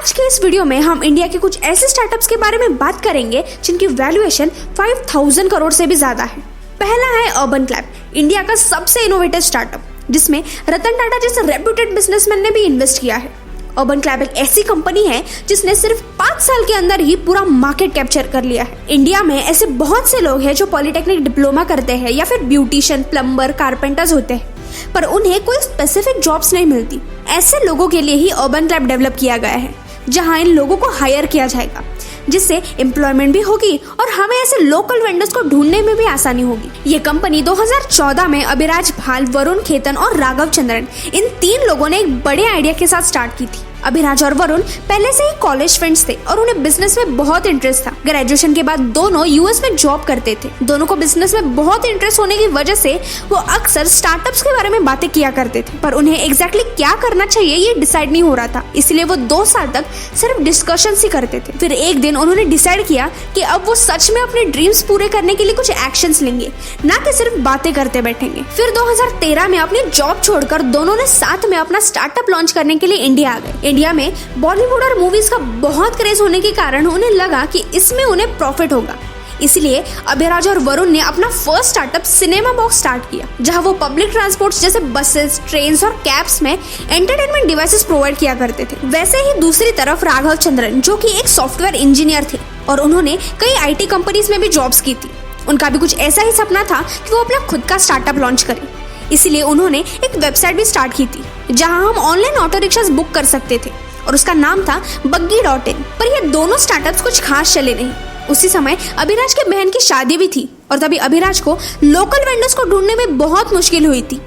आज के इस वीडियो में हम इंडिया के कुछ ऐसे स्टार्टअप्स के बारे में बात करेंगे जिनकी वैल्यूएशन 5000 करोड़ से भी ज्यादा है। पहला है अर्बन क्लैप, इंडिया का सबसे इनोवेटिव स्टार्टअप जिसमें रतन टाटा जैसे रेप्यूटेड बिजनेसमैन ने भी इन्वेस्ट किया है। अर्बन क्लैप एक ऐसी कंपनी है जिसने सिर्फ 5 साल के अंदर ही पूरा मार्केट कैप्चर कर लिया है। इंडिया में ऐसे बहुत से लोग हैं जो पॉलिटेक्निक डिप्लोमा करते हैं या फिर ब्यूटिशियन, प्लम्बर, कारपेंटर्स होते हैं, पर उन्हें कोई स्पेसिफिक जॉब्स नहीं मिलती। ऐसे लोगों के लिए ही अर्बन क्लैप डेवलप किया गया है, जहां इन लोगों को हायर किया जाएगा, जिससे एम्प्लॉयमेंट भी होगी और हमें ऐसे लोकल वेंडर्स को ढूंढने में भी आसानी होगी। ये कंपनी 2014 में अभिराज भाल, वरुण खेतन और राघव चंद्रन, इन 3 लोगों ने एक बड़े आइडिया के साथ स्टार्ट की थी। अभिराज और वरुण पहले से ही कॉलेज फ्रेंड्स थे और उन्हें बिजनेस में बहुत इंटरेस्ट था। ग्रेजुएशन के बाद दोनों यूएस में जॉब करते थे। दोनों को बिजनेस में बहुत इंटरेस्ट होने की वजह से वो अक्सर स्टार्टअप्स के बारे में बातें किया करते थे, पर उन्हें एग्जैक्टली क्या करना चाहिए ये डिसाइड नहीं हो रहा था। इसलिए वो 2 साल तक सिर्फ डिस्कशंस ही करते थे। फिर एक दिन उन्होंने डिसाइड किया कि अब वो सच में अपने ड्रीम्स पूरे करने के लिए कुछ एक्शंस लेंगे, ना कि सिर्फ बातें करते बैठेंगे। फिर 2013 में अपनी जॉब छोड़कर दोनों ने साथ में अपना स्टार्टअप लॉन्च करने के लिए इंडिया आ गए। इंडिया में बॉलीवुड और मूवीज का बहुत क्रेज होने के कारण उन्हें लगा कि इसमें उन्हें प्रॉफिट होगा। इसलिए अभिराज और वरुण ने अपना first startup cinema box start किया, जहां वो पब्लिक ट्रांसपोर्ट जैसे बसेस, ट्रेन्स और कैब्स में एंटरटेनमेंट डिवाइसेस प्रोवाइड किया करते थे। वैसे ही दूसरी तरफ राघव चंद्रन, जो कि एक सॉफ्टवेयर इंजीनियर थे और उन्होंने कई आईटी कंपनीज में भी जॉब्स की थी, उनका भी कुछ ऐसा ही सपना था कि वो अपना खुद का स्टार्टअप लॉन्च करें। इसलिए उन्होंने एक वेबसाइट भी स्टार्ट की थी, जहां हम ऑनलाइन ऑटो रिक्शास बुक कर सकते थे और उसका नाम था buggy.in। पर ये दोनों स्टार्टअप्स कुछ खास चले नहीं। उसी समय अभिराज के बहन की शादी भी थी और तभी अभिराज को लोकल वेंडर्स को ढूंढने में बहुत मुश्किल हुई थी।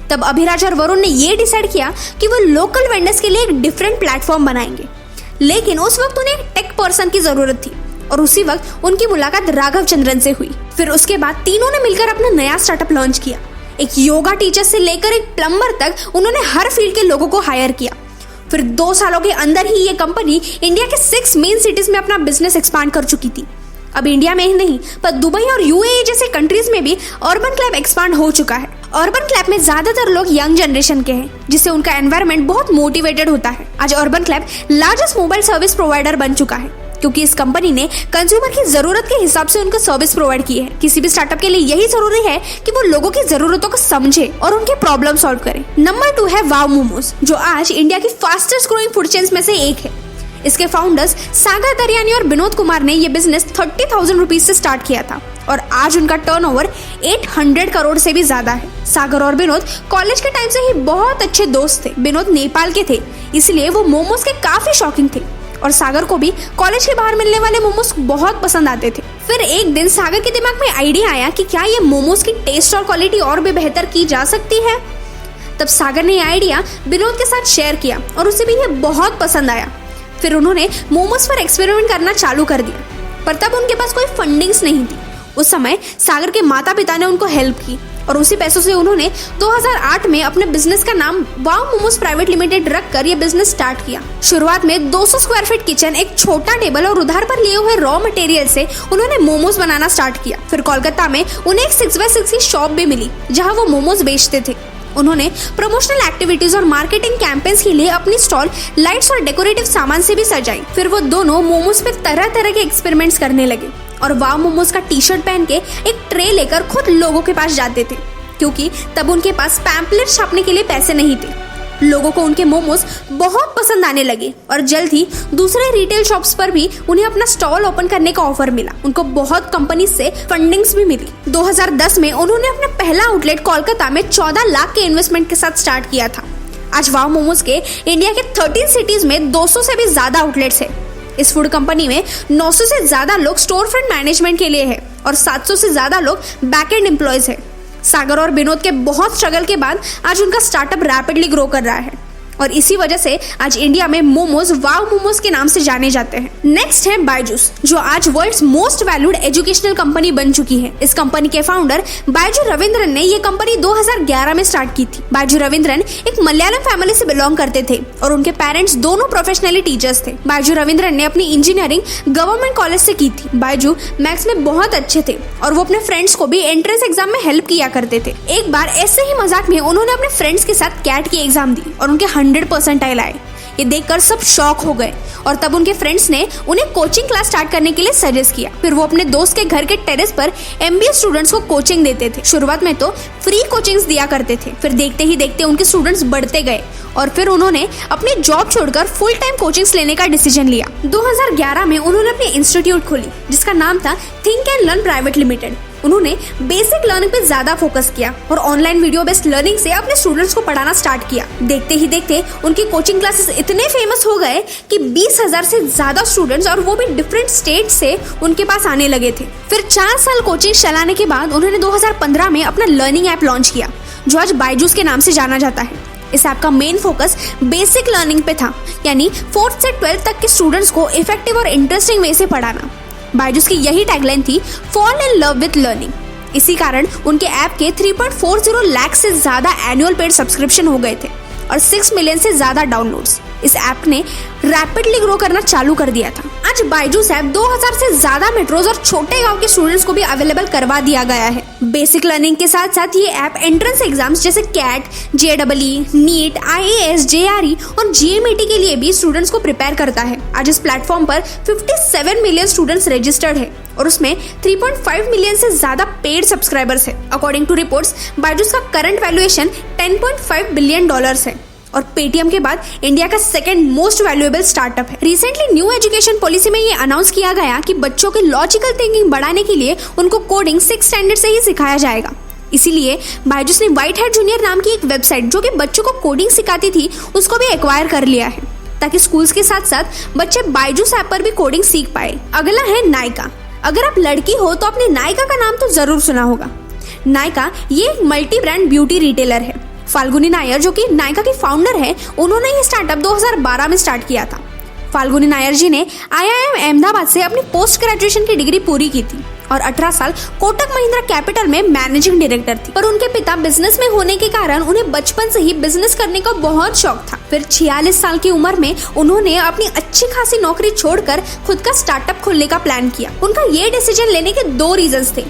तब अभिराज और वरुण ने ये डिसाइड किया कि वो लोकल वेंडर्स के लिए एक डिफरेंट प्लेटफॉर्म बनाएंगे, लेकिन उस वक्त उन्हें एक टेक पर्सन की जरूरत थी और उसी वक्त उनकी मुलाकात राघव चंद्रन से हुई। फिर उसके बाद तीनों ने मिलकर अपना नया स्टार्टअप लॉन्च किया। एक योगा टीचर से लेकर एक प्लम्बर तक उन्होंने हर फील्ड के लोगों को हायर किया। फिर 2 सालों के अंदर ही ये कंपनी इंडिया के 6 मेन सिटीज में अपना बिजनेस एक्सपांड कर चुकी थी। अब इंडिया में ही नहीं, पर दुबई और यूएई जैसे कंट्रीज में भी अर्बन क्लैप एक्सपांड हो चुका है। अर्बन क्लैप में ज्यादातर लोग यंग जनरेशन के हैं, जिससे उनका एनवायरनमेंट बहुत मोटिवेटेड होता है। आज urban clap largest mobile service provider बन चुका है, क्योंकि इस कंपनी ने कंज्यूमर की जरूरत के हिसाब से उनको सर्विस प्रोवाइड की है। किसी भी स्टार्टअप के लिए यही जरूरी है कि वो लोगों की जरूरतों को समझे और उनके प्रॉब्लम सॉल्व करे। नंबर 2 है वाव मोमोज, जो आज इंडिया की फास्टेस्ट ग्रोइंग फूड चेन्स में से एक है। इसके फाउंडर्स सागर दरियानी और विनोद कुमार ने ये बिजनेस 30,000 रुपीज से स्टार्ट किया था और आज उनका टर्नओवर 800 करोड़ से भी ज्यादा है। सागर और विनोद कॉलेज के टाइम से ही बहुत अच्छे दोस्त थे। विनोद नेपाल के थे, इसलिए वो मोमोज के काफी शौकीन थे और सागर को भी कॉलेज के बाहर मिलने वाले मोमोज बहुत पसंद आते थे। फिर एक दिन सागर के दिमाग में आइडिया आया कि क्या ये मोमोज की टेस्ट और क्वालिटी और भी बेहतर की जा सकती है। तब सागर ने ये आइडिया विनोद के साथ शेयर किया और उसे भी ये बहुत पसंद आया। फिर उन्होंने मोमोज पर एक्सपेरिमेंट करना चालू कर दिया, पर तब उनके पास कोई फंडिंग्स नहीं थी। उस समय सागर के माता पिता ने उनको हेल्प की और उसी पैसों से उन्होंने 2008 में अपने बिजनेस का नाम वाव मोमोज प्राइवेट लिमिटेड रखकर ये बिजनेस स्टार्ट किया। शुरुआत में 200 स्क्वायर फीट किचन, एक छोटा टेबल और उधार पर लिए हुए रॉ मटेरियल से उन्होंने मोमोज बनाना स्टार्ट किया। फिर कोलकाता में उन्हें एक 6x6 की शॉप भी मिली, जहां वो मोमोज बेचते थे। उन्होंने प्रमोशनल एक्टिविटीज और मार्केटिंग कैंपेन्स के लिए अपनी स्टॉल लाइट्स और डेकोरेटिव सामान से भी सजाई। फिर वो दोनों मोमोज पे तरह तरह के एक्सपेरिमेंट्स करने लगे और वाव मोमोज का टी-शर्ट पहन के एक ट्रे लेकर खुद लोगों के पास जाते थे, क्योंकि तब उनके पास पैम्पलेट छापने के लिए पैसे नहीं थे। लोगों को उनके मोमोज बहुत पसंद आने लगे और जल्द ही दूसरे रिटेल शॉप्स पर भी उन्हें अपना स्टॉल ओपन करने का ऑफर मिला। उनको बहुत कंपनी से फंडिंग्स भी मिली। 2010 में उन्होंने अपना पहला आउटलेट कोलकाता में 14 लाख के इन्वेस्टमेंट के साथ स्टार्ट किया था। आज वाव मोमोज के इंडिया के 13 सिटीज में 200 से भी ज्यादा आउटलेट्स है। इस फूड कंपनी में 900 से ज्यादा लोग स्टोर फ्रंट मैनेजमेंट के लिए है और 700 से ज्यादा लोग बैकएंड एम्प्लॉयज है। सागर और विनोद के बहुत स्ट्रगल के बाद आज उनका स्टार्टअप रैपिडली ग्रो कर रहा है और इसी वजह से आज इंडिया में मोमोज वाव मोमोज के नाम से जाने जाते हैं। नेक्स्ट है बायजूस, जो आज world's most valued educational company बन चुकी है। इस कंपनी के फाउंडर बायजू रविंद्रन ने ये कंपनी 2011 में स्टार्ट की थी। बायजू रविंद्रन एक मलयालम फैमिली से बिलोंग करते थे और उनके पेरेंट्स दोनों प्रोफेशनली टीचर्स थे। बायजू रविंद्रन ने अपनी इंजीनियरिंग गवर्नमेंट कॉलेज से की थी। बायजू मैथ्स में बहुत अच्छे थे और वो अपने फ्रेंड्स को भी एंट्रेंस एग्जाम में हेल्प किया करते थे। एक बार ऐसे ही मजाक में उन्होंने अपने फ्रेंड्स के साथ कैट की एग्जाम दी और उनके 100% आए। ये देखकर सब शॉक हो गए और तब उनके फ्रेंड्स ने उन्हें कोचिंग क्लास स्टार्ट करने के लिए सजेस्ट किया। फिर वो अपने दोस्त के घर के टेरेस पर MBA स्टूडेंट्स को कोचिंग देते थे। शुरुआत में तो फ्री कोचिंग्स दिया करते थे, फिर देखते ही देखते उनके स्टूडेंट्स बढ़ते गए और फिर उन्होंने अपनी जॉब छोड़कर फुल टाइम कोचिंग्स लेने का डिसीजन लिया। 2011 में उन्होंने अपनी इंस्टीट्यूट खोली जिसका नाम था think and learn private limited. उन्होंने बेसिक लर्निंग पे ज्यादा फोकस किया और ऑनलाइन वीडियो बेस्ड लर्निंग से अपने स्टूडेंट्स को पढ़ाना स्टार्ट किया। देखते ही देखते उनकी कोचिंग क्लासेस इतने फेमस हो गए कि 20,000 से ज्यादा स्टूडेंट्स और वो भी डिफरेंट स्टेट से उनके पास आने लगे थे। फिर 4 साल कोचिंग चलाने के बाद उन्होंने 2015 में अपना लर्निंग ऐप लॉन्च किया जो आज बायजूस के नाम से जाना जाता है। इस ऐप का मेन फोकस बेसिक लर्निंग पे था, यानी 4th से 12th तक के स्टूडेंट्स को इफेक्टिव और इंटरेस्टिंग वे से पढ़ाना। बायजूस की यही टैगलाइन थी, fall in love with learning. इसी कारण उनके ऐप के 3.40 लाख से ज्यादा एनुअल पेड सब्सक्रिप्शन हो गए थे और 6 मिलियन से ज्यादा डाउनलोड्स। इस ऐप ने रैपिडली ग्रो करना चालू कर दिया था। आज बायजूस ऐप 2000 से ज्यादा मेट्रोज और छोटे गांव के स्टूडेंट्स को भी अवेलेबल करवा दिया गया है। बेसिक लर्निंग के साथ साथ ये ऐप एंट्रेंस एग्जाम्स जैसे CAT, JEE, NEET, IAS, JRE और GMAT के लिए भी स्टूडेंट्स को प्रिपेयर करता है। आज इस प्लेटफॉर्म पर 57 मिलियन स्टूडेंट्स रजिस्टर्ड है और उसमें 3.5 मिलियन से ज्यादा पेड सब्सक्राइबर्स है। अकॉर्डिंग टू रिपोर्ट्स, बायजूस का करंट वैल्यूएशन $10.5 बिलियन है और पेटीएम के बाद इंडिया का सेकंड मोस्ट वैल्यूएबल स्टार्टअप है। रिसेंटली न्यू एजुकेशन पॉलिसी में ये अनाउंस किया गया कि बच्चों की लॉजिकल थिंकिंग बढ़ाने के लिए उनको कोडिंग 6th स्टैंडर्ड से ही सिखाया जाएगा। इसीलिए बायजूस ने व्हाइट हैट जूनियर नाम की एक वेबसाइट जो कि बच्चों को कोडिंग सिखाती थी उसको भी एक्वायर कर लिया है ताकि स्कूल्स के साथ साथ बच्चे बायजूस ऐप पर भी कोडिंग सीख पाए। अगला है नायका। अगर आप लड़की हो तो आपने नायका का नाम तो जरूर सुना होगा। नायका ये एक मल्टी ब्रांड ब्यूटी रिटेलर है। फाल्गुनी नायर जो कि नायका की फाउंडर है, उन्होंने ये स्टार्टअप 2012 में स्टार्ट किया था। फाल्गुनी नायर जी ने IIM अहमदाबाद से अपनी पोस्ट ग्रेजुएशन की डिग्री पूरी की थी और 18 साल कोटक महिंद्रा कैपिटल में मैनेजिंग डायरेक्टर थी। पर उनके पिता बिजनेस में होने के कारण उन्हें बचपन से ही बिजनेस करने का बहुत शौक था। फिर 46 साल की उम्र में उन्होंने अपनी अच्छी खासी नौकरी छोड़कर खुद का स्टार्टअप खोलने का प्लान किया। उनका ये डिसीजन लेने के 2 रीजंस थे,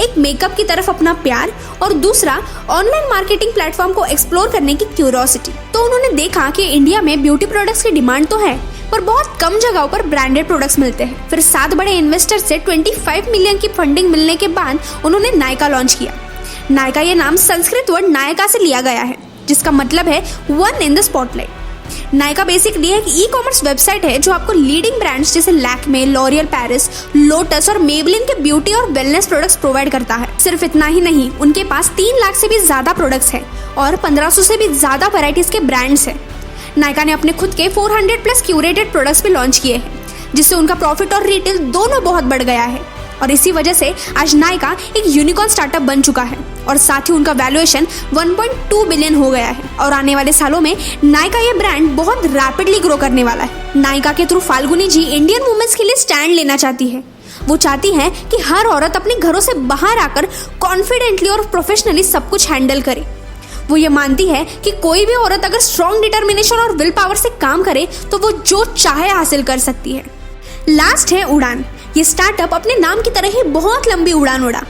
एक मेकअप की तरफ अपना प्यार और दूसरा ऑनलाइन मार्केटिंग प्लेटफॉर्म को एक्सप्लोर करने की क्यूरियोसिटी। तो उन्होंने देखा कि इंडिया में ब्यूटी प्रोडक्ट्स की डिमांड तो है पर बहुत कम जगहों पर ब्रांडेड प्रोडक्ट्स मिलते हैं। फिर 7 बड़े इन्वेस्टर से 25 मिलियन की फंडिंग मिलने के बाद उन्होंने नायका लॉन्च किया। नायका ये नाम संस्कृत वर्ड नायका से लिया गया है जिसका मतलब है one in the spotlight. Nykaa basically एक ई-कॉमर्स वेबसाइट है जो आपको लीडिंग ब्रांड्स जैसे लैक्मे, लॉरियल पेरिस, लोटस और मेबलिन के ब्यूटी और वेलनेस प्रोडक्ट्स प्रोवाइड करता है। सिर्फ इतना ही नहीं, उनके पास 3 लाख से भी ज्यादा प्रोडक्ट्स है और 1500 से भी ज्यादा वैरायटीज के ब्रांड्स है। नायका ने अपने खुद के 400+ क्यूरेटेड प्रोडक्ट्स भी लॉन्च किए हैं जिससे उनका प्रॉफिट और रिटेल दोनों बहुत बढ़ गया है और इसी वजह से आज नायका एक यूनिकॉर्न स्टार्टअप बन चुका है और साथ ही उनका वैल्यूएशन 1.2 बिलियन हो गया है और आने वाले सालों में नायका ये ब्रांड बहुत रैपिडली ग्रो करने वाला है। नायका के थ्रू फाल्गुनी जी इंडियन वुमेन्स के लिए स्टैंड लेना चाहती है। वो चाहती हैं कि हर औरत अपने घरों से बाहर आकर कॉन्फिडेंटली और प्रोफेशनली सब कुछ हैंडल करे। वो ये मानती है कि कोई भी औरत अगर स्ट्रॉन्ग डिटर्मिनेशन और विल पावर से काम करे तो वो जो चाहे हासिल कर सकती है। लास्ट है उड़ान। ये स्टार्टअप अपने नाम की तरह ही बहुत लंबी उड़ान उड़ा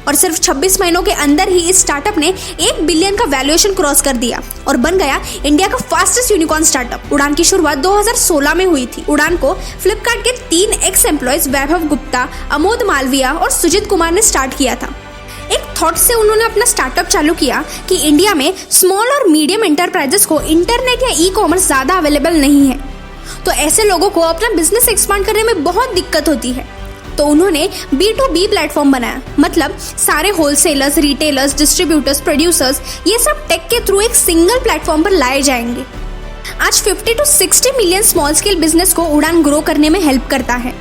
और सिर्फ 26 महीनों के अंदर ही इस स्टार्टअप ने 1 बिलियन का वैल्यूएशन क्रॉस कर दिया और बन गया इंडिया का फास्टेस्ट यूनिकॉर्न स्टार्टअप। उड़ान की शुरुआत 2016 में हुई थी। उड़ान को फ्लिपकार्ट के 3 एक्स एम्प्लॉयज वैभव गुप्ता, अमोद मालविया और सुजीत कुमार ने स्टार्ट किया था। एक थॉट से उन्होंने अपना स्टार्टअप चालू किया कि इंडिया में स्मॉल और मीडियम एंटरप्राइजेस को इंटरनेट या ई-कॉमर्स ज्यादा अवेलेबल नहीं है, तो ऐसे लोगों को अपना बिजनेस एक्सपांड करने में बहुत दिक्कत होती है। तो उन्होंने B2B प्लेटफॉर्म बनाया, मतलब सारे होलसेलर्स, रिटेलर्स, डिस्ट्रीब्यूटर्स, प्रोड्यूसर्स ये सब टेक के थ्रू एक सिंगल प्लेटफॉर्म पर लाए जाएंगे। आज 50 to 60 million small scale business को उड़ान ग्रो करने में हेल्प करता है।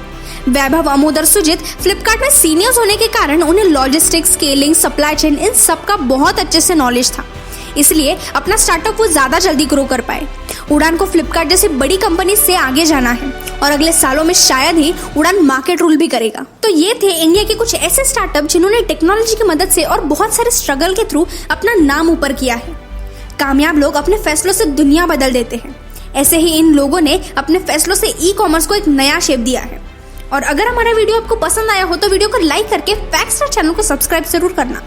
वैभव, अमोद और सुजीत फ्लिपकार्ट में सीनियर्स होने के कारण उन्हें logistics, scaling, supply chain in सब का बहुत अच्छे से नॉलेज था, इसलिए अपना स्टार्टअप वो ज्यादा जल्दी ग्रो कर पाए। उड़ान को फ्लिपकार्ट जैसी बड़ी कंपनी से आगे जाना है और अगले सालों में शायद ही उड़ान मार्केट रूल भी करेगा। तो ये थे इंडिया के कुछ ऐसे स्टार्टअप जिन्होंने टेक्नोलॉजी की मदद से और बहुत सारे स्ट्रगल के थ्रू अपना नाम ऊपर किया है। कामयाब लोग अपने फैसलों से दुनिया बदल देते हैं, ऐसे ही इन लोगों ने अपने फैसलों से ई-कॉमर्स को एक नया शेप दिया है। और अगर हमारा वीडियो आपको पसंद आया हो तो वीडियो को लाइक करके फैक्ट्स चैनल को सब्सक्राइब जरूर करना।